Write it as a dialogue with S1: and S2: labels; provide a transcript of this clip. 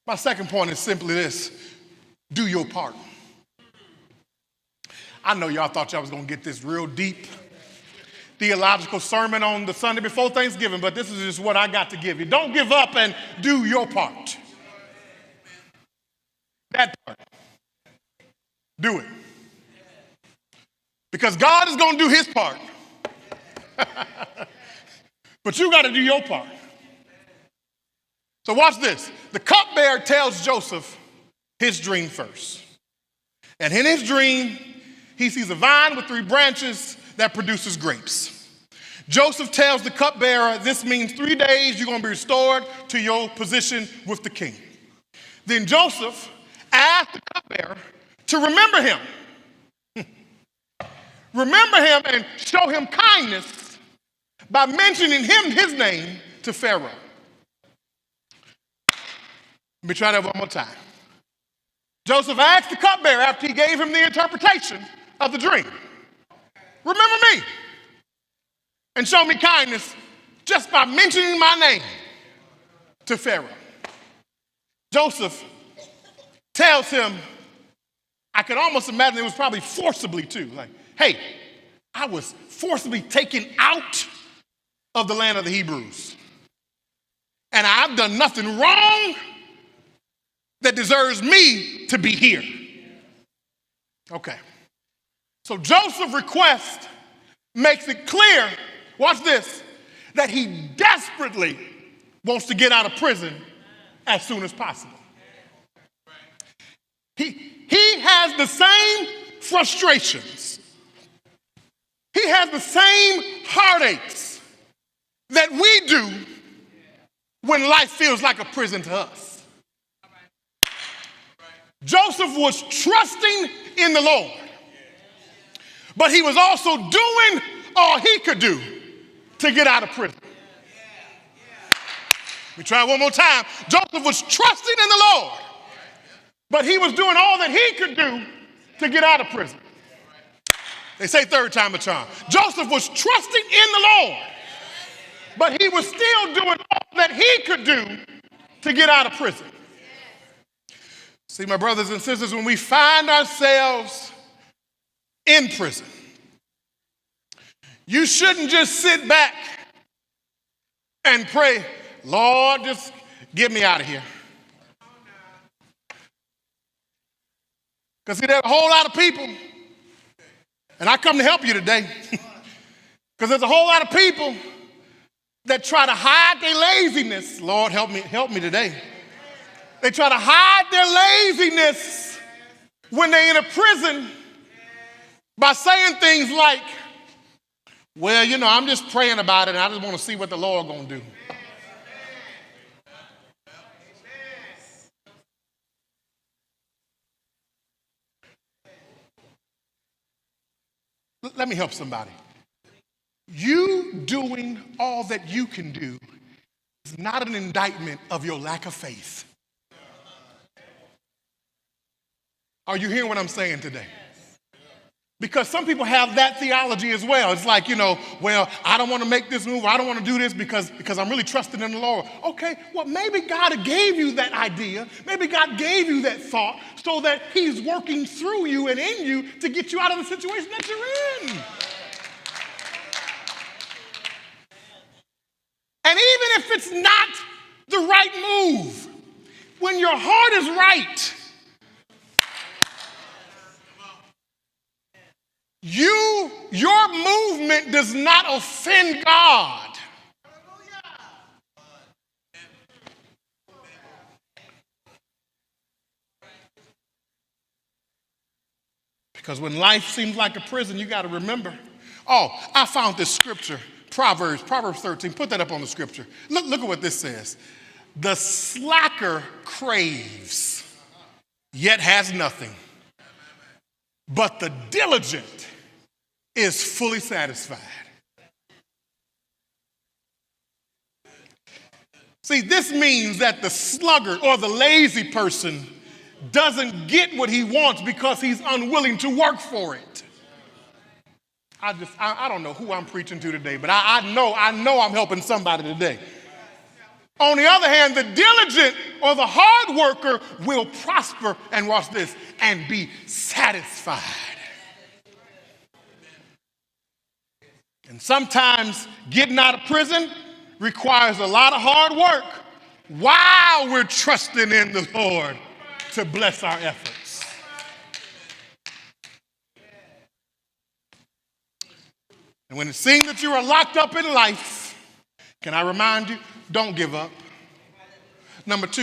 S1: My second point is simply this: do your part. I know y'all thought y'all was going to get this real deep theological sermon on the Sunday before Thanksgiving, but this is just what I got to give you. Don't give up and do your part. That part. Do it. Because God is going to do his part. But you got to do your part. So watch this. The cupbearer tells Joseph his dream first. And in his dream, he sees a vine with 3 branches that produces grapes. Joseph tells the cupbearer, this means 3 days you're going to be restored to your position with the king. Then Joseph asked the cupbearer to remember him. Remember him and show him kindness by mentioning his name to Pharaoh. Let me try that one more time. Joseph asked the cupbearer after he gave him the interpretation of the dream, remember me and show me kindness just by mentioning my name to Pharaoh. Joseph tells him, I can almost imagine it was probably forcibly too, like, hey, I was forcibly taken out of the land of the Hebrews. And I've done nothing wrong that deserves me to be here. Okay. So Joseph's request makes it clear, watch this, that he desperately wants to get out of prison as soon as possible. He has the same frustrations. He has the same heartaches that we do when life feels like a prison to us. Joseph was trusting in the Lord, but he was also doing all he could do to get out of prison. We try one more time. Joseph was trusting in the Lord, but he was doing all that he could do to get out of prison. They say third time a charm. Joseph was trusting in the Lord, but he was still doing all that he could do to get out of prison. See, my brothers and sisters, when we find ourselves in prison, you shouldn't just sit back and pray, Lord, just get me out of here. Because see, there's a whole lot of people, and I come to help you today, because there's a whole lot of people that try to hide their laziness. Lord, help me today. They try to hide their laziness when they're in a prison by saying things like, well, you know, I'm just praying about it and I just want to see what the Lord going to do. Let me help somebody. You doing all that you can do is not an indictment of your lack of faith. Are you hearing what I'm saying today? Because some people have that theology as well. It's like, you know, well, I don't want to make this move. I don't want to do this because I'm really trusting in the Lord. Okay, well, maybe God gave you that idea. Maybe God gave you that thought so that he's working through you and in you to get you out of the situation that you're in. And even if it's not the right move, when your heart is right, your movement does not offend God. Because when life seems like a prison, you got to remember. Oh, I found this scripture, Proverbs 13. Put that up on the scripture. Look at what this says. The slacker craves, yet has nothing. But the diligent is fully satisfied. See, this means that the sluggard or the lazy person doesn't get what he wants because he's unwilling to work for it. I don't know who I'm preaching to today, but I know I'm helping somebody today. On the other hand, the diligent or the hard worker will prosper, and watch this, and be satisfied. And sometimes getting out of prison requires a lot of hard work while we're trusting in the Lord to bless our efforts. And when it seems that you are locked up in life, can I remind you, don't give up. Number two,